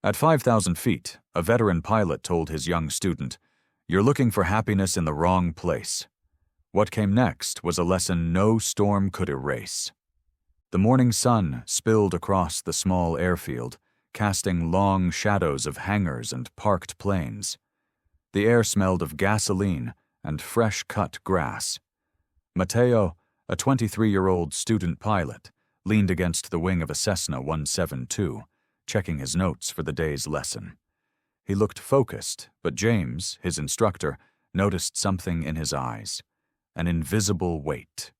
At 5,000 feet, a veteran pilot told his young student, "You're looking for happiness in the wrong place." What came next was a lesson no storm could erase. The morning sun spilled across the small airfield, casting long shadows of hangars and parked planes. The air smelled of gasoline and fresh-cut grass. Mateo, a 23-year-old student pilot, leaned against the wing of a Cessna 172, checking his notes for the day's lesson. He looked focused, but James, his instructor, noticed something in his eyes, an invisible weight.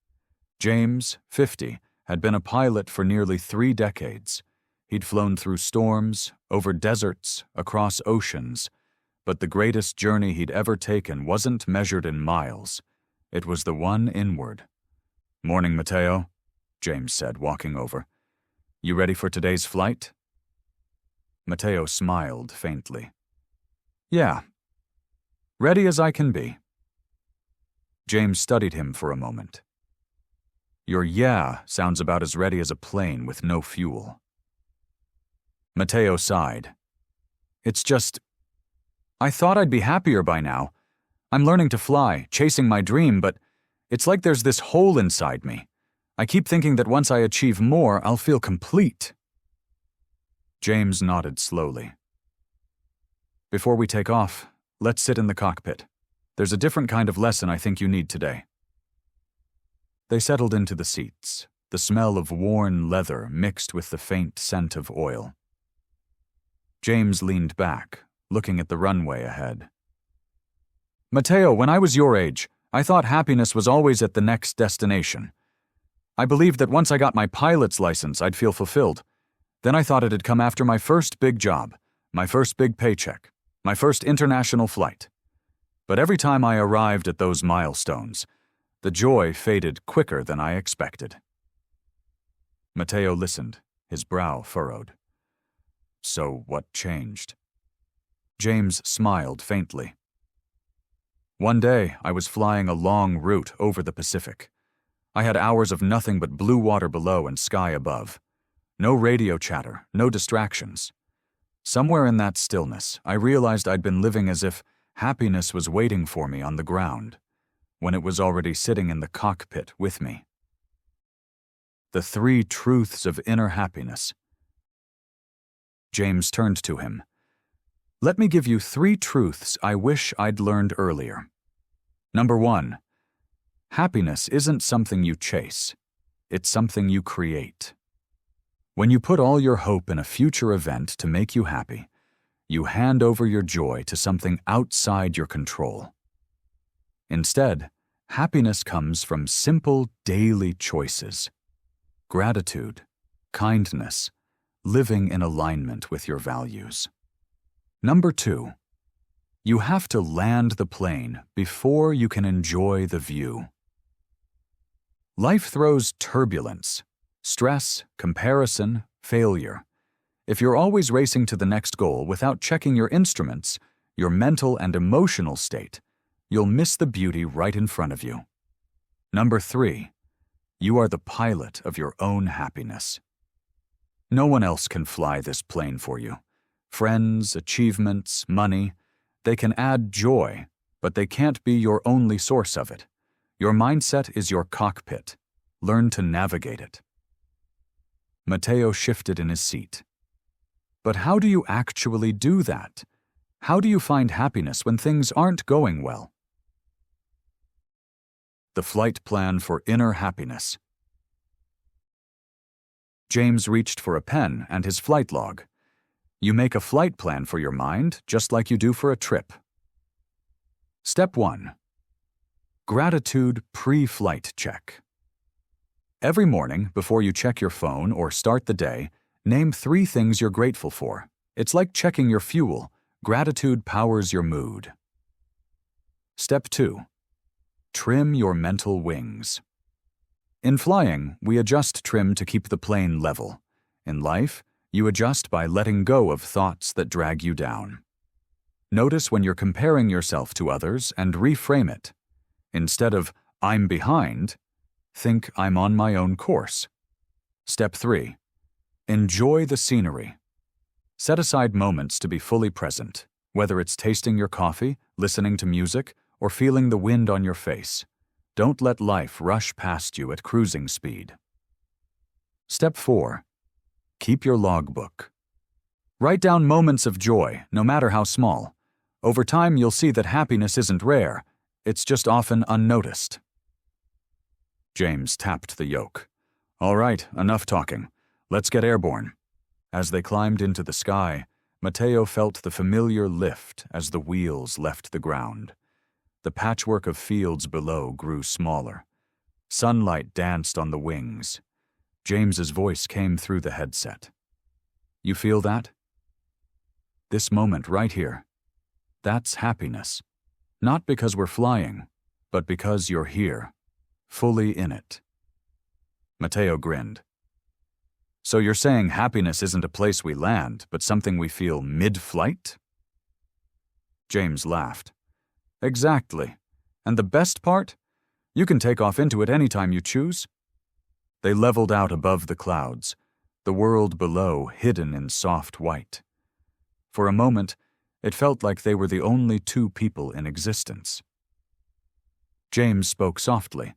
James, 50, had been a pilot for nearly 3 decades. He'd flown through storms, over deserts, across oceans, but the greatest journey he'd ever taken wasn't measured in miles. It was the one inward. "Morning, Mateo," James said, walking over. "You ready for today's flight?" Mateo smiled faintly. "Yeah. Ready as I can be." James studied him for a moment. "Your yeah sounds about as ready as a plane with no fuel." Mateo sighed. "It's just, I thought I'd be happier by now. I'm learning to fly, chasing my dream, but it's like there's this hole inside me. I keep thinking that once I achieve more, I'll feel complete." James nodded slowly. "Before we take off, let's sit in the cockpit. There's a different kind of lesson I think you need today." They settled into the seats, the smell of worn leather mixed with the faint scent of oil. James leaned back, looking at the runway ahead. "Mateo, when I was your age, I thought happiness was always at the next destination. I believed that once I got my pilot's license, I'd feel fulfilled. Then I thought it'd come after my first big job, my first big paycheck, my first international flight. But every time I arrived at those milestones, the joy faded quicker than I expected." Mateo listened, his brow furrowed. "So what changed?" James smiled faintly. "One day, I was flying a long route over the Pacific. I had hours of nothing but blue water below and sky above. No radio chatter, no distractions. Somewhere in that stillness, I realized I'd been living as if happiness was waiting for me on the ground, when it was already sitting in the cockpit with me. The 3 truths of inner happiness." James turned to him. "Let me give you 3 truths I wish I'd learned earlier. Number 1, happiness isn't something you chase. It's something you create. When you put all your hope in a future event to make you happy, you hand over your joy to something outside your control. Instead, happiness comes from simple daily choices. Gratitude, kindness, living in alignment with your values. Number 2, you have to land the plane before you can enjoy the view. Life throws turbulence, stress, comparison, failure. If you're always racing to the next goal without checking your instruments, your mental and emotional state, you'll miss the beauty right in front of you. Number 3, you are the pilot of your own happiness. No one else can fly this plane for you. Friends, achievements, money, they can add joy, but they can't be your only source of it. Your mindset is your cockpit. Learn to navigate it." Mateo shifted in his seat. "But how do you actually do that? How do you find happiness when things aren't going well?" The flight plan for inner happiness. James reached for a pen and his flight log. You make a flight plan for your mind just like you do for a trip. Step 1. Gratitude pre-flight check. Every morning, before you check your phone or start the day, name 3 things you're grateful for. It's like checking your fuel. Gratitude powers your mood. Step 2. Trim your mental wings. In flying, we adjust trim to keep the plane level. In life, you adjust by letting go of thoughts that drag you down. Notice when you're comparing yourself to others and reframe it. Instead of, "I'm behind," think, "I'm on my own course." Step 3. Enjoy the scenery. Set aside moments to be fully present, whether it's tasting your coffee, listening to music, or feeling the wind on your face. Don't let life rush past you at cruising speed. Step 4. Keep your logbook. Write down moments of joy, no matter how small. Over time, you'll see that happiness isn't rare, it's just often unnoticed. James tapped the yoke. All right, enough talking. Let's get airborne. As they climbed into the sky, Mateo felt the familiar lift as the wheels left the ground. The patchwork of fields below grew smaller. Sunlight danced on the wings. James's voice came through the headset. You feel that? This moment right here. That's happiness. Not because we're flying, but because you're here, fully in it. Mateo grinned. So you're saying happiness isn't a place we land, but something we feel mid-flight? James laughed. Exactly. And the best part? You can take off into it anytime you choose. They leveled out above the clouds, the world below hidden in soft white. For a moment, it felt like they were the only two people in existence. James spoke softly.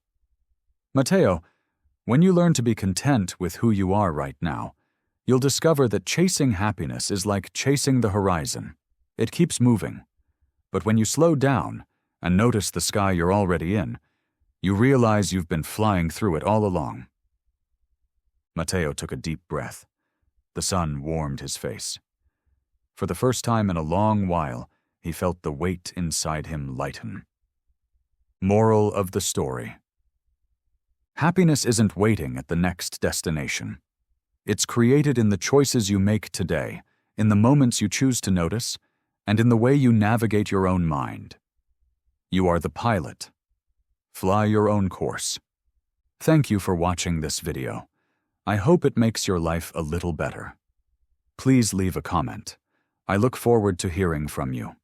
Mateo, when you learn to be content with who you are right now, you'll discover that chasing happiness is like chasing the horizon. It keeps moving. But when you slow down and notice the sky you're already in, you realize you've been flying through it all along. Mateo took a deep breath. The sun warmed his face. For the first time in a long while, he felt the weight inside him lighten. Moral of the story. Happiness isn't waiting at the next destination. It's created in the choices you make today, in the moments you choose to notice, and in the way you navigate your own mind. You are the pilot. Fly your own course. Thank you for watching this video. I hope it makes your life a little better. Please leave a comment. I look forward to hearing from you.